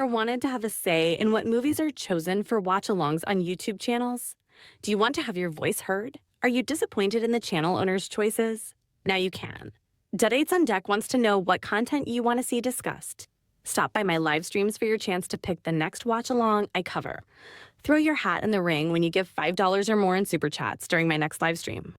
ever wanted to have a say in what movies are chosen for watch-alongs on YouTube channels? Do you want to have your voice heard? Are you disappointed in the channel owner's choices? Now you can. Dead Eights on Deck wants to know what content you want to see discussed. Stop by my live streams for your chance to pick the next watch-along I cover. Throw your hat in the ring when you give $5 or more in Super Chats during my next live stream.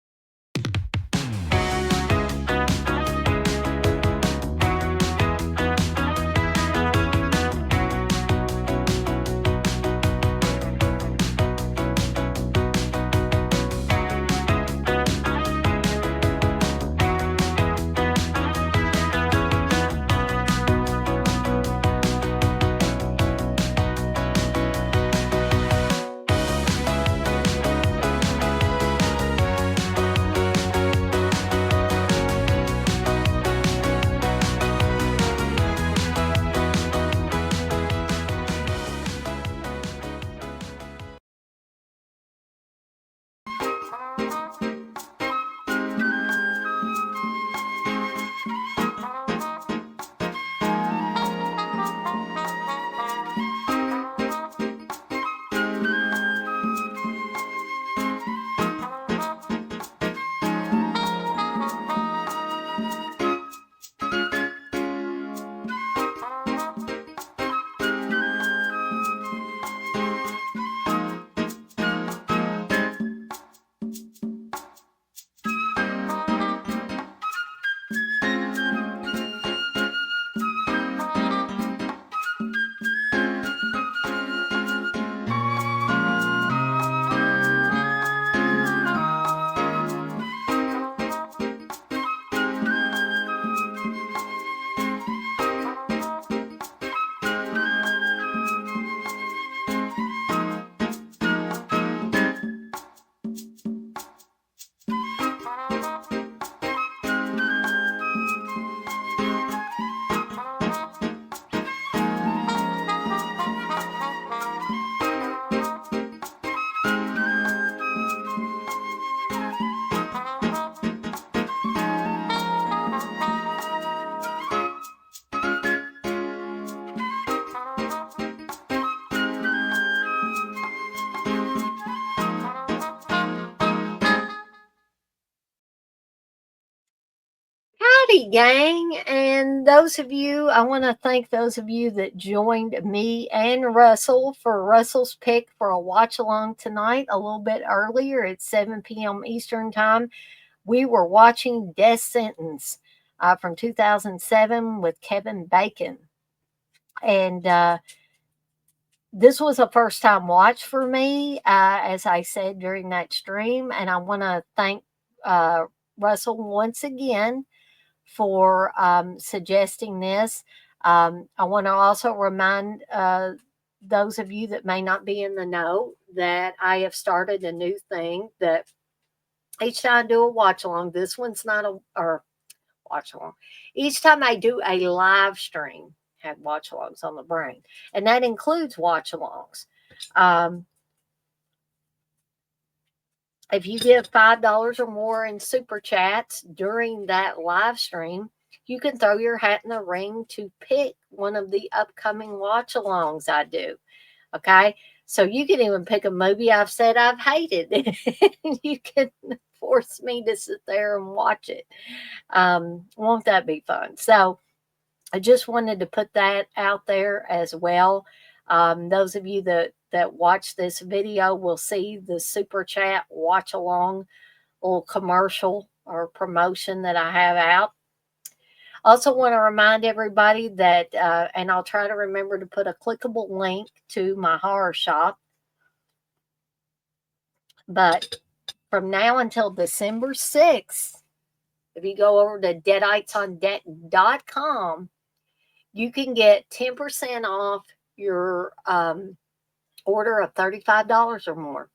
Howdy, gang. And those of you, I want to thank those of you that joined me and Russell for Russell's pick for a watch along tonight a little bit earlier at 7 p.m. Eastern Time. We were watching Death Sentence from 2007 with Kevin Bacon. And this was a first time watch for me, as I said during that stream. And I want to thank Russell once again for suggesting this. I want to also remind those of you that may not be in the know that I have started a new thing that each time I do a watch along, this one's not or watch along. Each time I do a live stream, have watch alongs on the brain, and that includes watch alongs. If you give $5 or more in super chats during that live stream, you can throw your hat in the ring to pick one of the upcoming watch alongs I do. Okay. So you can even pick a movie I've said I've hated. You can force me to sit there and watch it. Won't that be fun? So I just wanted to put that out there as well. Those of you that watch this video will see the super chat watch along little commercial or promotion that I have out. Also want to remind everybody that, and I'll try to remember to put a clickable link to my horror shop. But from now until December 6th, if you go over to deadeightsondeck.com, you can get 10% off your order of $35 or more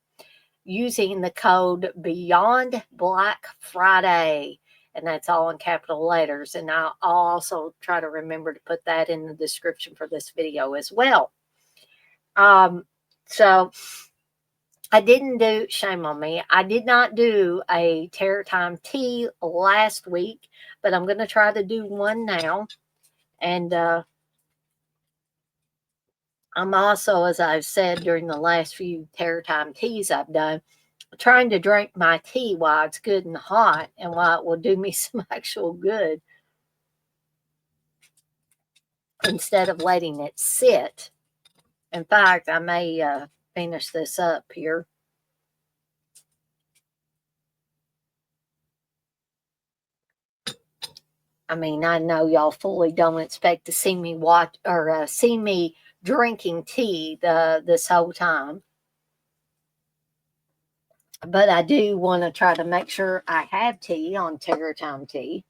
using the code Beyond Black Friday. And that's all in capital letters. And I'll also try to remember to put that in the description for this video as well. So I didn't do, shame on me, I did not do a Terror Time tea last week, but I'm going to try to do one now. And I'm also, as I've said during the last few Terror Time teas I've done, trying to drink my tea while it's good and hot and while it will do me some actual good instead of letting it sit. In fact, I may finish this up here. I mean, I know y'all fully don't expect to see me watch or see me drinking tea this whole time, but I do want to try to make sure I have tea on Terror Time tea.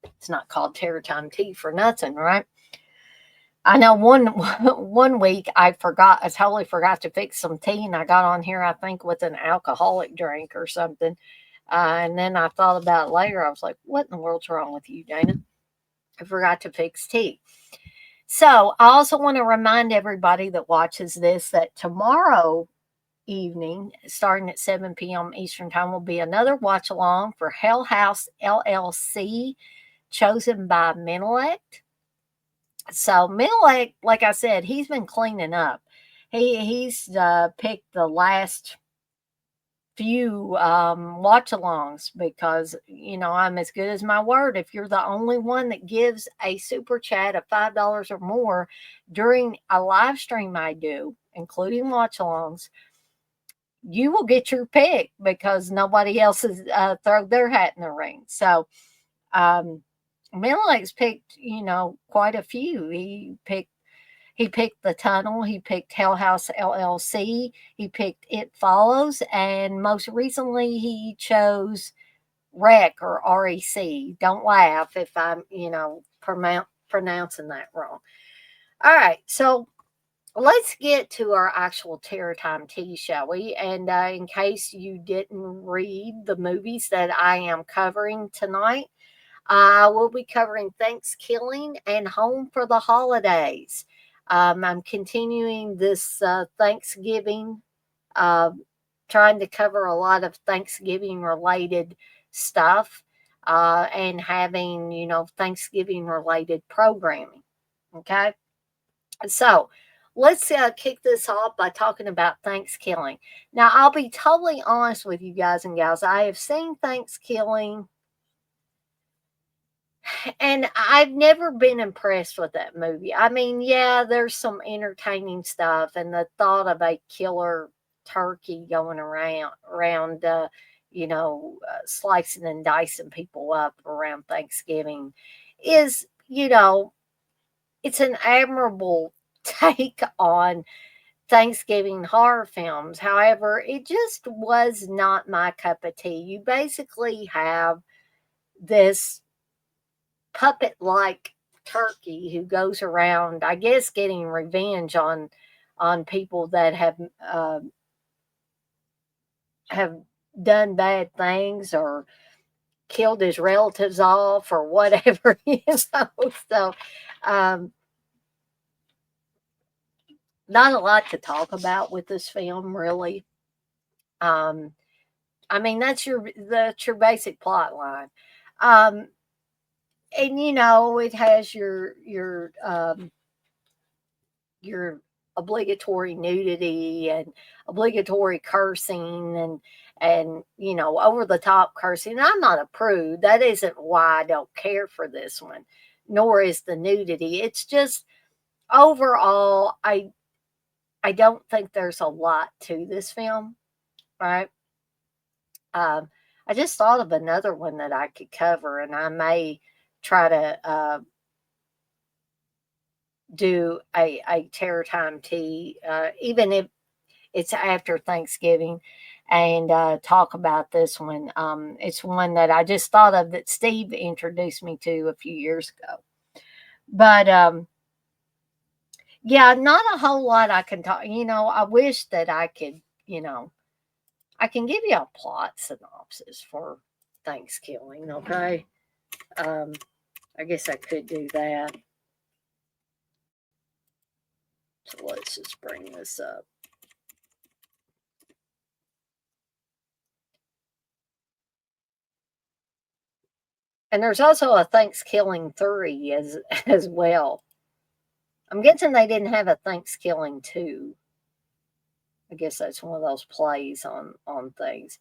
It's not called Terror Time tea for nothing, right? I know one one week I totally forgot to fix some tea, and I got on here I think with an alcoholic drink or something, and then I thought about it later. I was like, "What in the world's wrong with you, Dana? I forgot to fix tea." So I also want to remind everybody that watches this that tomorrow evening, starting at 7 p.m. Eastern Time, will be another watch along for Hell House LLC, chosen by Menelect. So Menelect, like I said, he's been cleaning up. He's picked the last few watch alongs because I'm as good as my word. If you're the only one that gives a super chat of $5 or more during a live stream I do, including watch alongs, you will get your pick because nobody else has thrown their hat in the ring. So um Menela's picked, quite a few. He picked The Tunnel. He picked Hell House LLC. He picked It Follows. And most recently, he chose REC or REC. Don't laugh if I'm, pronouncing that wrong. All right. So let's get to our actual Terror Time tea, shall we? And in case you didn't read the movies that I am covering tonight, we'll be covering Thankskilling and Home for the Holidays. I'm continuing this Thanksgiving, uh, trying to cover a lot of Thanksgiving related stuff and having, Thanksgiving related programming. Okay. So let's kick this off by talking about Thankskilling. Now, I'll be totally honest with you guys and gals. I have seen Thankskilling and I've never been impressed with that movie. I mean, yeah, there's some entertaining stuff, and the thought of a killer turkey going around, slicing and dicing people up around Thanksgiving is, it's an admirable take on Thanksgiving horror films. However, it just was not my cup of tea. You basically have this puppet like turkey who goes around, I guess, getting revenge on people that have done bad things or killed his relatives off or whatever. So um, not a lot to talk about with this film, really. Um, I mean, that's your basic plot line. Um, and it has your obligatory nudity and obligatory cursing and over the top cursing. I'm not a prude. That isn't why I don't care for this one, nor is the nudity. It's just overall I don't think there's a lot to this film, right? um I just thought of another one that I could cover, and I may try to do a terror time tea, even if it's after Thanksgiving, and talk about this one. It's one that I just thought of that Steve introduced me to a few years ago. But yeah, not a whole lot I can talk. I wish that I could, I can give you a plot synopsis for Thankskilling, okay? Um, I guess I could do that. So let's just bring this up. And there's also a Thankskilling 3 as well. I'm guessing they didn't have a Thankskilling too. I guess that's one of those plays on things.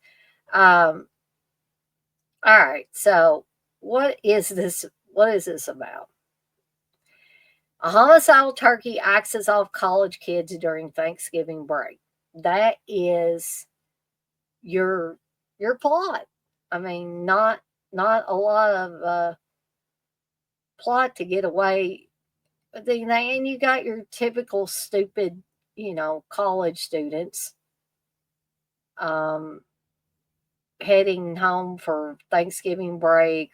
Um, all right, so what is this? What is this about? A homicidal turkey axes off college kids during Thanksgiving break. That is your your plot. I mean, not a lot of plot to get away. And you got your typical stupid, college students um, heading home for Thanksgiving break,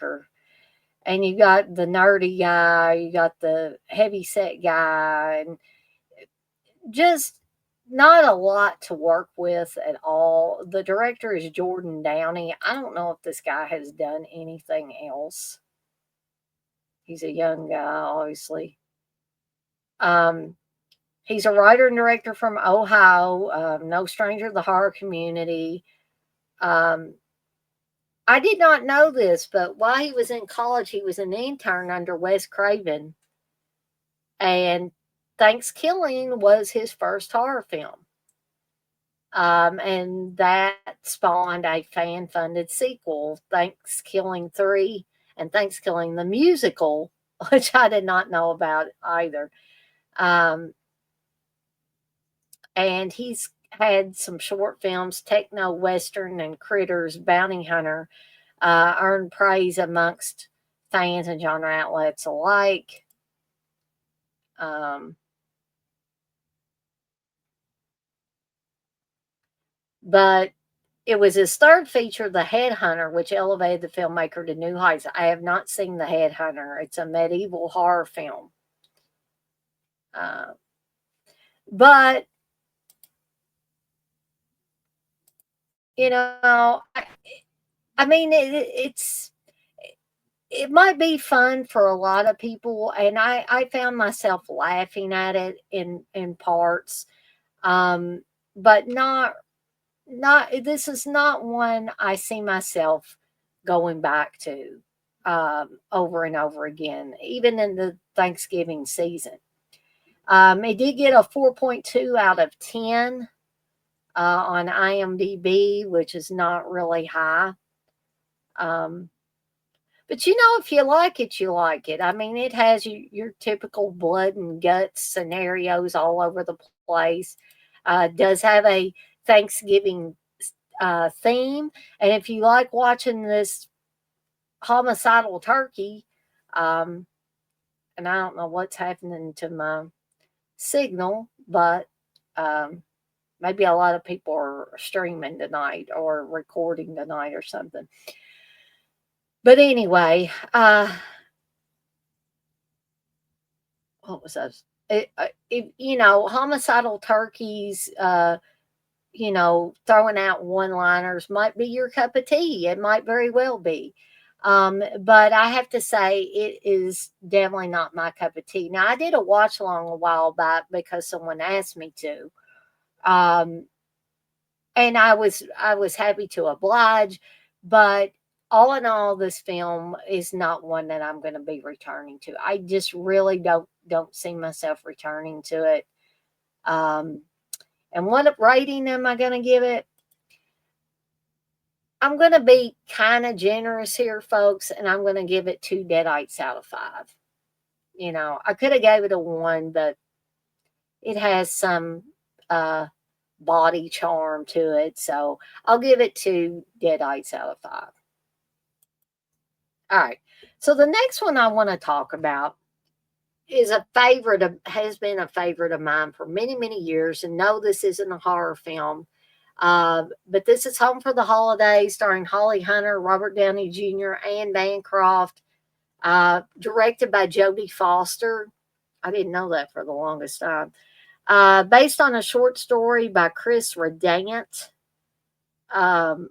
and you got the nerdy guy, you got the heavy set guy, and just not a lot to work with at all. The director is Jordan Downey. I don't know if this guy has done anything else. He's a young guy, obviously. Um, he's a writer and director from Ohio, no stranger to the horror community. Um, I did not know this, but while he was in college, he was an intern under Wes Craven, and Thankskilling was his first horror film. And that spawned a fan funded sequel, Thankskilling 3 and Thankskilling the Musical, which I did not know about either. Um, and he's had some short films, Techno Western and Critters, Bounty Hunter, earned praise amongst fans and genre outlets alike. Um, but it was his third feature, The Headhunter, which elevated the filmmaker to new heights. I have not seen The Headhunter. It's a medieval horror film. Uh, but, I mean, it might be fun for a lot of people, and I found myself laughing at it in parts, um, but not this is not one I see myself going back to over and over again, even in the Thanksgiving season. It did get a 4.2 out of 10 on IMDb, which is not really high. Um, but if you like it, you like it. I mean, it has your typical blood and guts scenarios all over the place. Does have a Thanksgiving theme. And if you like watching this homicidal turkey, um, and I don't know what's happening to my signal, but um, maybe a lot of people are streaming tonight or recording tonight or something. But anyway, what was that? Homicidal turkeys, throwing out one liners might be your cup of tea. It might very well be. But I have to say, it is definitely not my cup of tea. Now, I did a watch along a while back because someone asked me to. Um, and I was happy to oblige, but all in all, this film is not one that I'm going to be returning to. I just really don't see myself returning to it. Um, and what rating am I going to give it? I'm going to be kind of generous here, folks, and I'm going to give it 2 deadites out of 5. I could have gave it a 1, but it has some body charm to it, so I'll give it 2 deadites out of 5. All right. So the next one I want to talk about is has been a favorite of mine for many, many years. And no, this isn't a horror film. But this is Home for the Holidays, starring Holly Hunter, Robert Downey Jr., Anne Bancroft, directed by Jodie Foster. I didn't know that for the longest time. Based on a short story by Chris Redant. Um,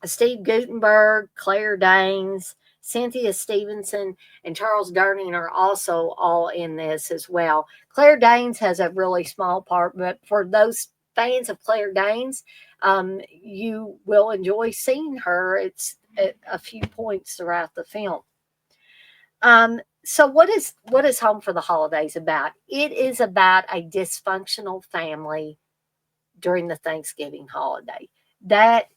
Steve Gutenberg, Claire Danes, Cynthia Stevenson, and Charles Durning are also all in this as well. Claire Danes has a really small part, but for those fans of Claire Danes, you will enjoy seeing her. It's at a few points throughout the film. So what is Home for the Holidays about? It is about a dysfunctional family during the Thanksgiving holiday. That,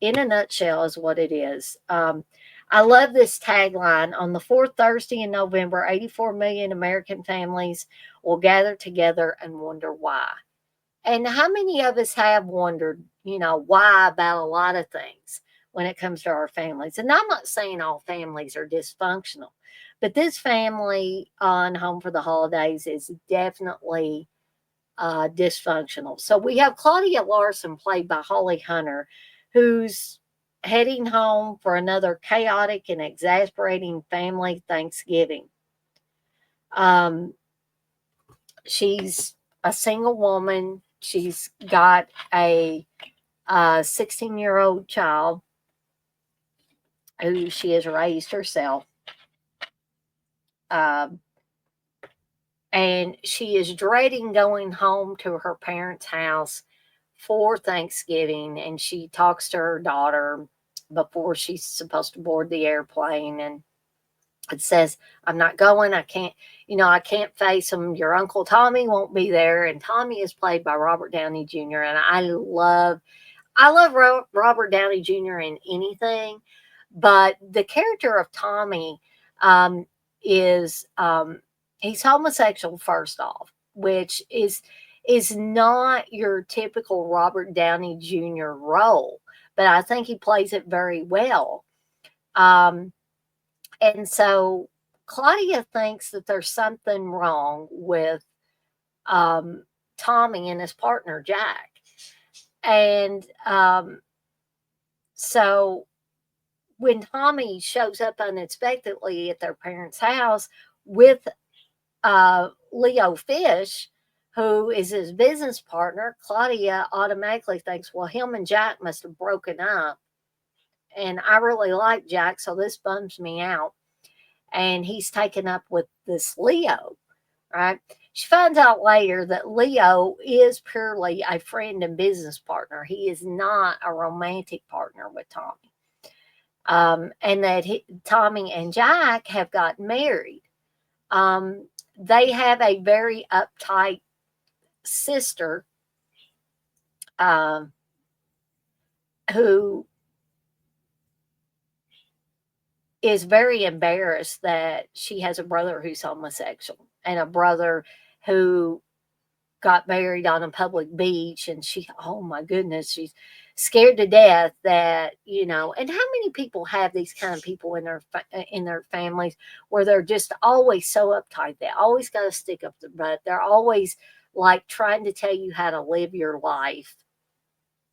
in a nutshell, is what it is. I love this tagline: on the fourth Thursday in November, 84 million American families will gather together and wonder why. And how many of us have wondered, why about a lot of things when it comes to our families? And I'm not saying all families are dysfunctional, but this family on Home for the Holidays is definitely dysfunctional. So we have Claudia Larson, played by Holly Hunter, who's heading home for another chaotic and exasperating family Thanksgiving. Um, she's a single woman. She's got a 16-year-old child who she has raised herself. Um, and she is dreading going home to her parents' house for Thanksgiving. And she talks to her daughter before she's supposed to board the airplane. And it says, I'm not going. I can't face him. Your Uncle Tommy won't be there. And Tommy is played by Robert Downey Jr. And I love Robert Downey Jr. in anything, but the character of Tommy um, is he's homosexual first off, which is not your typical Robert Downey Jr. role, but I think he plays it very well. Um, and so Claudia thinks that there's something wrong with um, Tommy and his partner Jack, and so when Tommy shows up unexpectedly at their parents' house with Leo Fish, who is his business partner, Claudia automatically thinks, well, him and Jack must have broken up. And I really like Jack, so this bums me out. And he's taken up with this Leo, right? She finds out later that Leo is purely a friend and business partner. He is not a romantic partner with Tommy. And that Tommy and Jack have got married. They have a very uptight sister um, who is very embarrassed that she has a brother who's homosexual and a brother who got married on a public beach. And she, oh my goodness, she's scared to death that, and how many people have these kind of people in their families where they're just always so uptight, they always got to stick up their butt, they're always like trying to tell you how to live your life,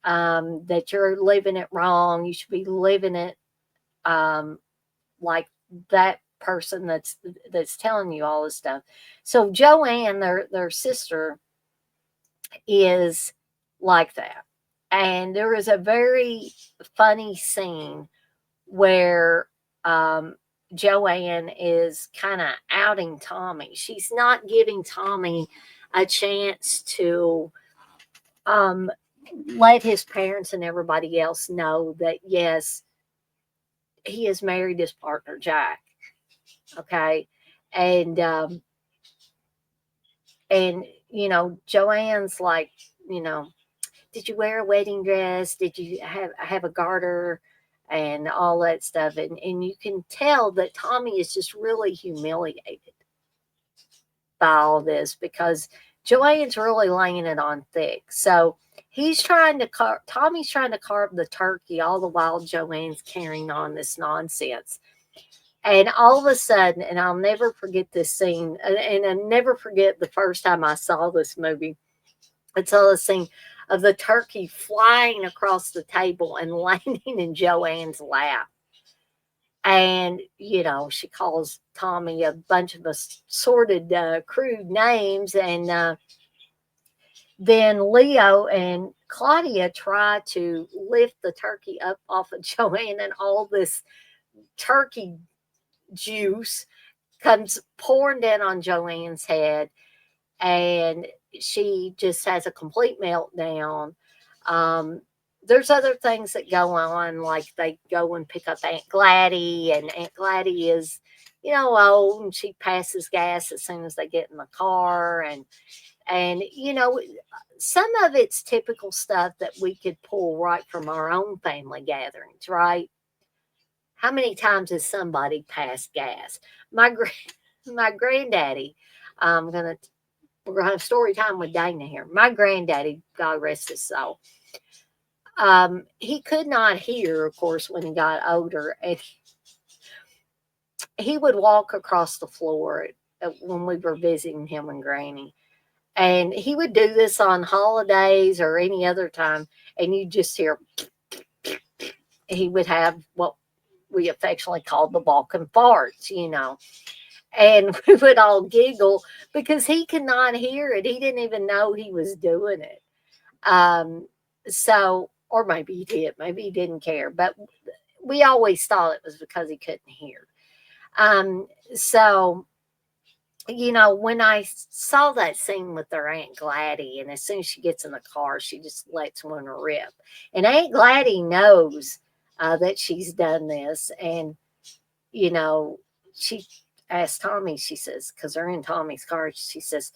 that you're living it wrong, you should be living it um, like that person that's telling you all this stuff. So Joanne, their sister, is like that. And there is a very funny scene where Joanne is kind of outing Tommy. She's not giving Tommy a chance to um, let his parents and everybody else know that, yes, he has married his partner, Jack. Okay. And, Joanne's like, you know, did you wear a wedding dress? Did you have a garter and all that stuff? And you can tell that Tommy is just really humiliated by all this because Joanne's really laying it on thick. So Tommy's trying to carve the turkey all the while Joanne's carrying on this nonsense. And all of a sudden, and I'll never forget this scene, and I never forget the first time I saw this movie. It's all the scene of the turkey flying across the table and landing in Joanne's lap. And, she calls Tommy a bunch of assorted, crude names. And then Leo and Claudia try to lift the turkey up off of Joanne, and all this turkey juice comes pouring down on Joanne's head. And she just has a complete meltdown. There's other things that go on, like they go and pick up Aunt Gladdy, and Aunt Gladdy is old, and she passes gas as soon as they get in the car, and some of it's typical stuff that we could pull right from our own family gatherings, right? How many times has somebody passed gas? My my granddaddy, I'm gonna we're gonna have story time with Dana here. My granddaddy, God rest his soul, he could not hear, of course, when he got older, and he would walk across the floor when we were visiting him and Granny. And he would do this on holidays or any other time, and you just hear he would have what we affectionately called the Balkan farts. And we would all giggle because he could not hear it. He didn't even know he was doing it. Or maybe he did, maybe he didn't care, but we always thought it was because he couldn't hear. Um, so when I saw that scene with their Aunt Gladdy, and as soon as she gets in the car, she just lets one rip. And Aunt Gladdy knows that she's done this. And, you know, she asked Tommy, she says, because they're in Tommy's car, she says,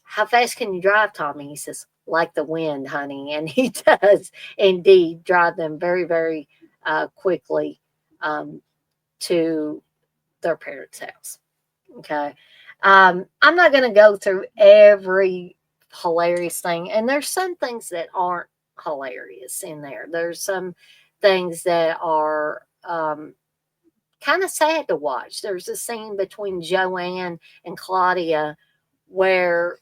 "How fast can you drive, Tommy?" He says, "Like the wind, honey." And he does indeed drive them very, very quickly to their parents' house. Okay. I'm not going to go through every hilarious thing. And there's some things that aren't hilarious in there. There's some things that are kind of sad to watch. There's a scene between Joanne and Claudia where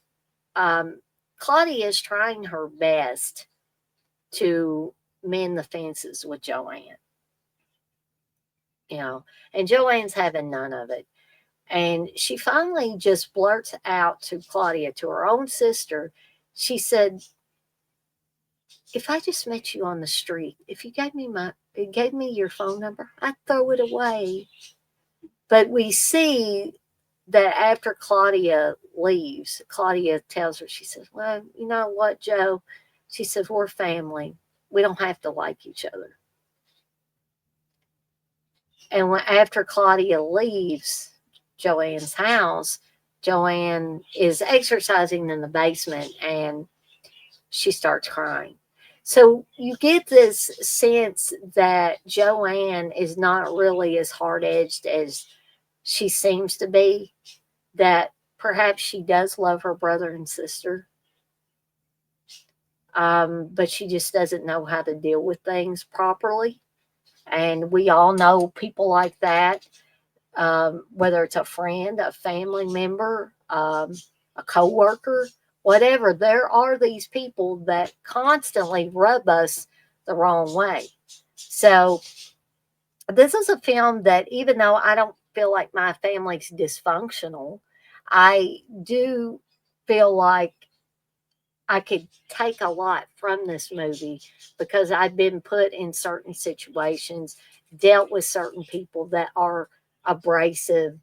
um, Claudia is trying her best to mend the fences with Joanne, you know, and Joanne's having none of it. And she finally just blurts out to Claudia, to her own sister, she said, "If I just met you on the street, if you gave me your phone number, I'd throw it away." But we see that after Claudia leaves, Claudia tells her, she says, "Well, you know what, Joe?" She says, "We're family. We don't have to like each other." And after Claudia leaves Joanne's house, Joanne is exercising in the basement and she starts crying. So you get this sense that Joanne is not really as hard edged as she seems to be, that perhaps she does love her brother and sister, but she just doesn't know how to deal with things properly. And we all know people like that, whether it's a friend, a family member, a coworker, whatever. There are these people that constantly rub us the wrong way. So this is a film that, even though I don't feel like my family's dysfunctional, I do feel like I could take a lot from this movie because I've been put in certain situations, dealt with certain people that are abrasive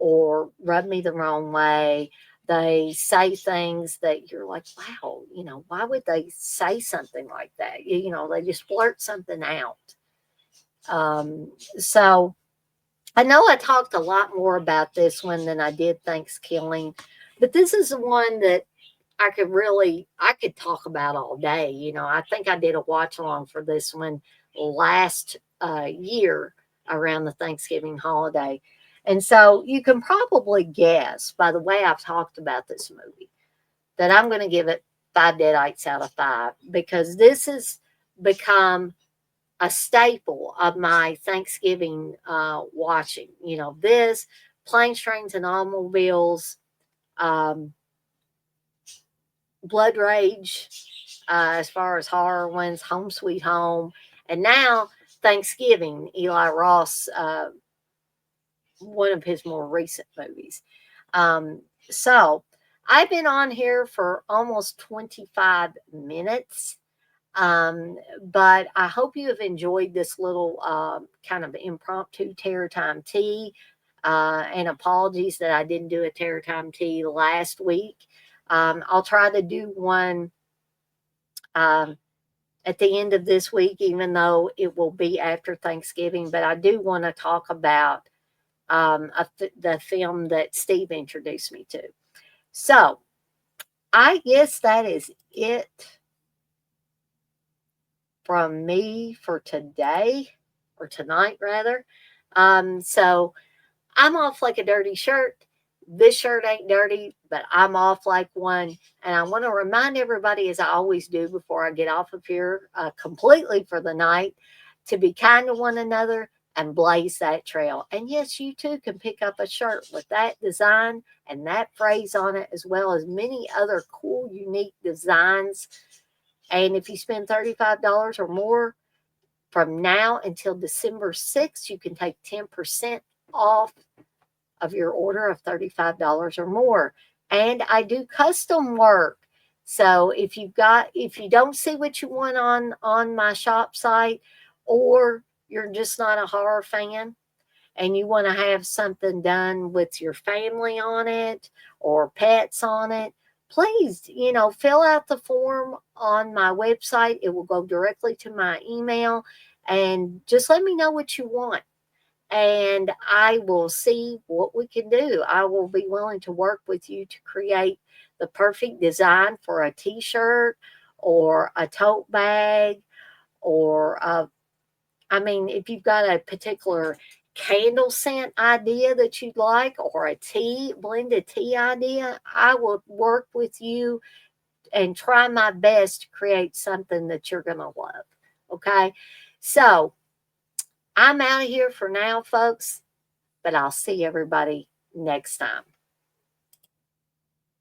or rub me the wrong way. They say things that you're like, wow, why would they say something like that? They just blurt something out. So I know I talked a lot more about this one than I did Thankskilling, but this is the one that I could talk about all day. I think I did a watch along for this one last year around the Thanksgiving holiday. And so you can probably guess by the way I've talked about this movie that I'm going to give it 5 deadites out of 5, because this has become a staple of my Thanksgiving watching. This, Planes, Trains, and Automobiles, um, Blood Rage, as far as horror ones, Home Sweet Home, and now Thanksgiving, Eli Ross, one of his more recent movies. So I've been on here for almost 25 minutes. But I hope you have enjoyed this little kind of impromptu Terror Time tea. And apologies that I didn't do a Terror Time tea last week. I'll try to do one um, at the end of this week, even though it will be after Thanksgiving. But I do want to talk about the film that Steve introduced me to. So I guess that is it from me for today, or tonight rather. So I'm off like a dirty shirt. This shirt ain't dirty, but I'm off like one. And I want to remind everybody, as I always do before I get off of here completely for the night, to be kind to one another and blaze that trail. And yes, you too can pick up a shirt with that design and that phrase on it, as well as many other cool, unique designs. And if you spend $35 or more from now until December 6th, you can take 10% off of your order of $35 or more. And I do custom work. So if you don't see what you want on my shop site, or you're just not a horror fan and you want to have something done with your family on it or pets on it, please, fill out the form on my website. It will go directly to my email, and just let me know what you want, and I will see what we can do. I will be willing to work with you to create the perfect design for a t-shirt or a tote bag, or if you've got a particular candle scent idea that you'd like, or a blended tea idea, I will work with you and try my best to create something that you're going to love. Okay. So I'm out of here for now, folks, but I'll see everybody next time.